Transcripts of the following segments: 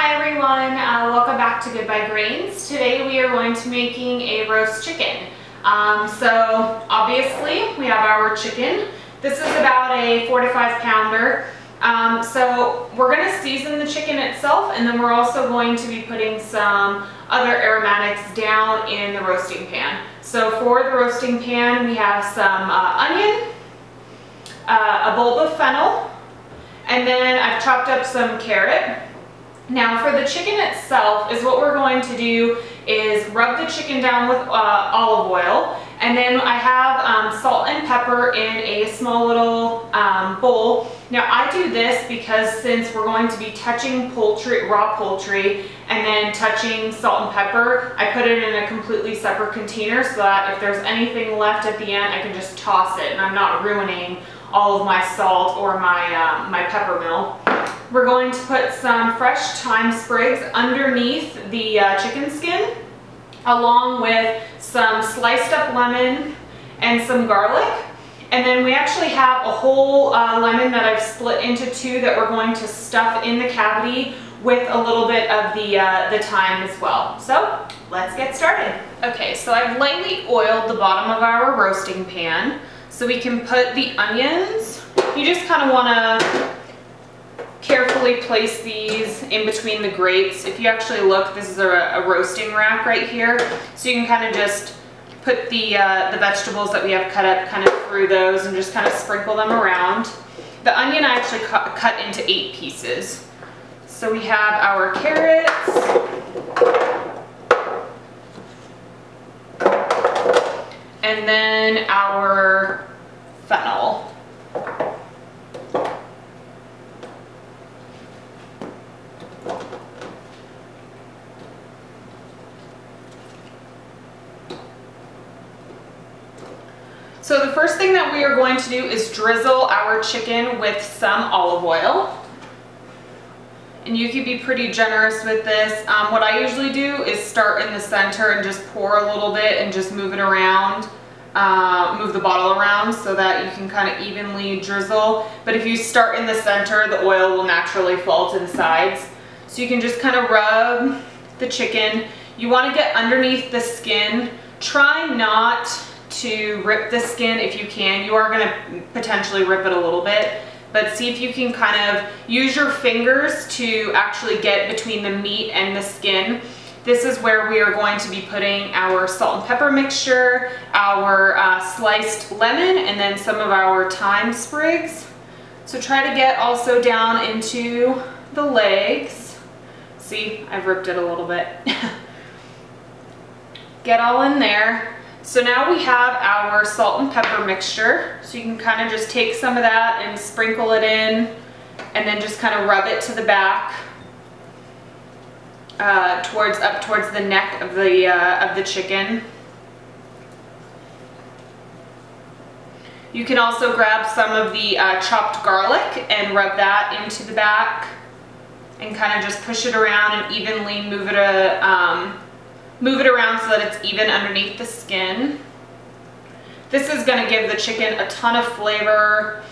Hi everyone, welcome back to Goodbye Grains. Today we are going to be making a roast chicken. So obviously we have our chicken. This is about a 4 to 5 pounder. So we're going to season the chicken itself, and then we're also going to be putting some other aromatics down in the roasting pan. So for the roasting pan we have some onion, a bulb of fennel, and then I've chopped up some carrot. Now for the chicken itself, is what we're going to do is rub the chicken down with olive oil, and then I have salt and pepper in a small little bowl. Now I do this because since we're going to be touching poultry, raw poultry, and then touching salt and pepper, I put it in a completely separate container so that if there's anything left at the end, I can just toss it and I'm not ruining all of my salt or my pepper mill. We're going to put some fresh thyme sprigs underneath the chicken skin, along with some sliced up lemon and some garlic. And then we actually have a whole lemon that I've split into two that we're going to stuff in the cavity with a little bit of the thyme as well. So let's get started. Okay, so I've lightly oiled the bottom of our roasting pan so we can put the onions. You just kind of want to carefully place these in between the grates. If you actually look, this is a roasting rack right here, so you can kind of just put the vegetables that we have cut up kind of through those and just kind of sprinkle them around. The onion I actually cut into 8 pieces. So we have our carrots, and then our fennel. So the first thing that we are going to do is drizzle our chicken with some olive oil. And you can be pretty generous with this. What I usually do is start in the center and just pour a little bit and just move it around, move the bottle around so that you can kind of evenly drizzle. But if you start in the center, the oil will naturally fall to the sides. So you can just kind of rub the chicken. You want to get underneath the skin. Try not to rip the skin if you can. You are going to potentially rip it a little bit, but see if you can kind of use your fingers to actually get between the meat and the skin. This is where we are going to be putting our salt and pepper mixture, our sliced lemon, and then some of our thyme sprigs. So try to get also down into the legs. See, I've ripped it a little bit. Get all in there. So now we have our salt and pepper mixture. So you can kind of just take some of that and sprinkle it in, and then just kind of rub it to the back, up towards the neck of the chicken. You can also grab some of the chopped garlic and rub that into the back, and kind of just push it around and evenly move it around so that it's even underneath the skin. This is going to give the chicken a ton of flavor,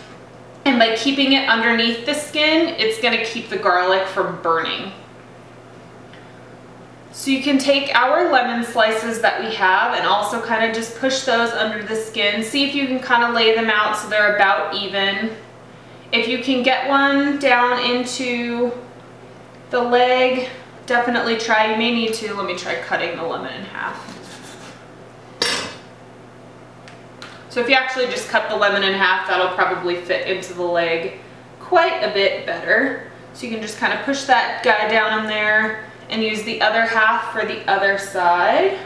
and by keeping it underneath the skin, it's going to keep the garlic from burning. So you can take our lemon slices that we have and also kind of just push those under the skin. See if you can kind of lay them out so they're about even. If you can get one down into the leg, definitely try. You may need to. Let me try cutting the lemon in half. So if you actually just cut the lemon in half, that'll probably fit into the leg quite a bit better. So you can just kind of push that guy down in there and use the other half for the other side.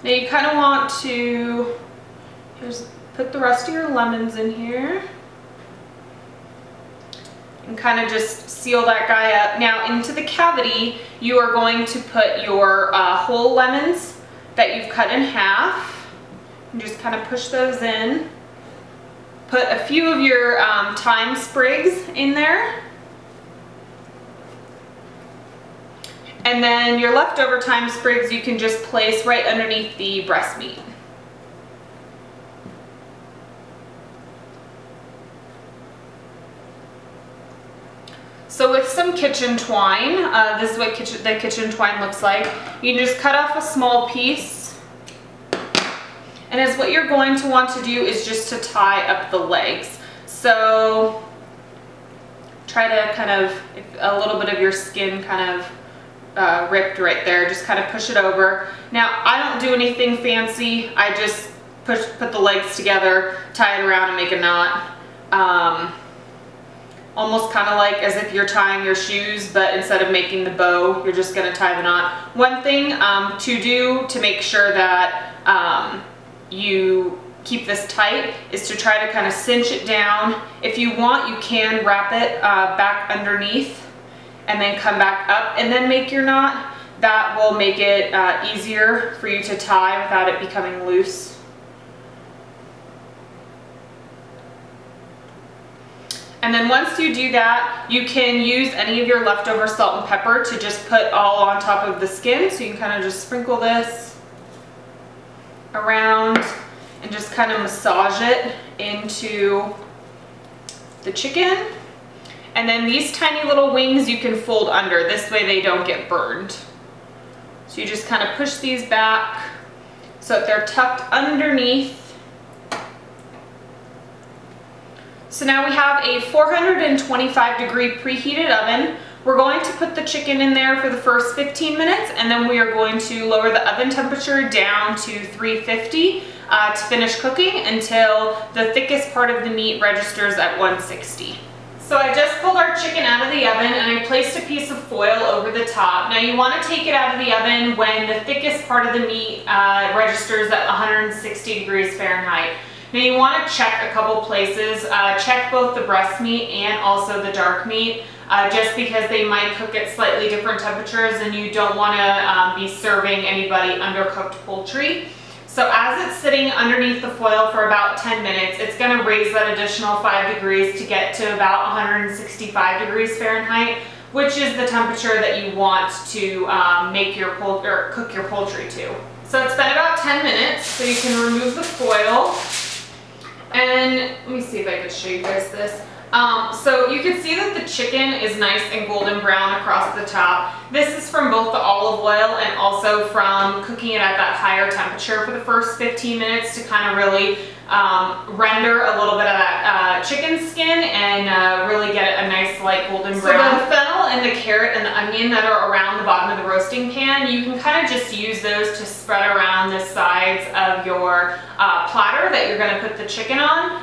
Now you kind of want to put the rest of your lemons in here and kind of just seal that guy up. Now into the cavity, you are going to put your whole lemons that you've cut in half, and just kind of push those in. Put a few of your thyme sprigs in there. And then your leftover thyme sprigs you can just place right underneath the breast meat. So with some kitchen twine, this is what the kitchen twine looks like. You can just cut off a small piece. And as what you're going to want to do is just to tie up the legs. So try to kind of, if a little bit of your skin kind of ripped right there, just kind of push it over. Now I don't do anything fancy. I just put the legs together, tie it around and make a knot. Almost kind of like as if you're tying your shoes, but instead of making the bow, you're just going to tie the knot. One thing to do to make sure that you keep this tight is to try to kind of cinch it down. If you want, you can wrap it back underneath and then come back up and then make your knot. That will make it easier for you to tie without it becoming loose. And then once you do that, you can use any of your leftover salt and pepper to just put all on top of the skin. So you can kind of just sprinkle this around and just kind of massage it into the chicken. And then these tiny little wings you can fold under. This way they don't get burned. So you just kind of push these back so that they're tucked underneath. So now we have a 425-degree preheated oven. We're going to put the chicken in there for the first 15 minutes, and then we are going to lower the oven temperature down to 350 to finish cooking until the thickest part of the meat registers at 160. So I just pulled our chicken out of the oven and I placed a piece of foil over the top. Now you want to take it out of the oven when the thickest part of the meat registers at 160 degrees Fahrenheit. Now you want to check a couple places. Check both the breast meat and also the dark meat, just because they might cook at slightly different temperatures and you don't want to be serving anybody undercooked poultry. So as it's sitting underneath the foil for about 10 minutes, it's going to raise that additional 5 degrees to get to about 165 degrees Fahrenheit, which is the temperature that you want to make your cook your poultry to. So it's been about 10 minutes, so you can remove the foil. And let me see if I can show you guys this. So you can see that the chicken is nice and golden brown across the top. This is from both the olive oil and also from cooking it at that higher temperature for the first 15 minutes to kind of really render a little bit of that chicken skin and really get a nice light golden brown. So the fennel and the carrot and the onion that are around the bottom of the roasting pan, you can kind of just use those to spread around the sides of your platter that you're going to put the chicken on.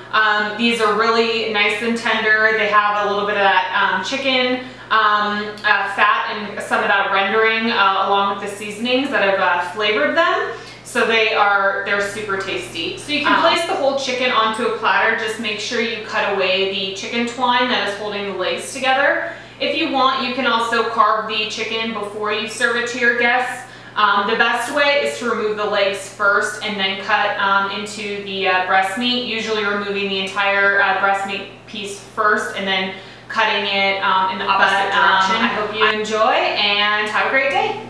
These are really nice and tender. They have a little bit of that chicken fat and some of that rendering along with the seasonings that have flavored them. So they're super tasty. So you can place the whole chicken onto a platter. Just make sure you cut away the chicken twine that is holding the legs together. If you want, you can also carve the chicken before you serve it to your guests. The best way is to remove the legs first and then cut into the breast meat, usually removing the entire breast meat piece first and then cutting it in the opposite direction. I hope you enjoy and have a great day.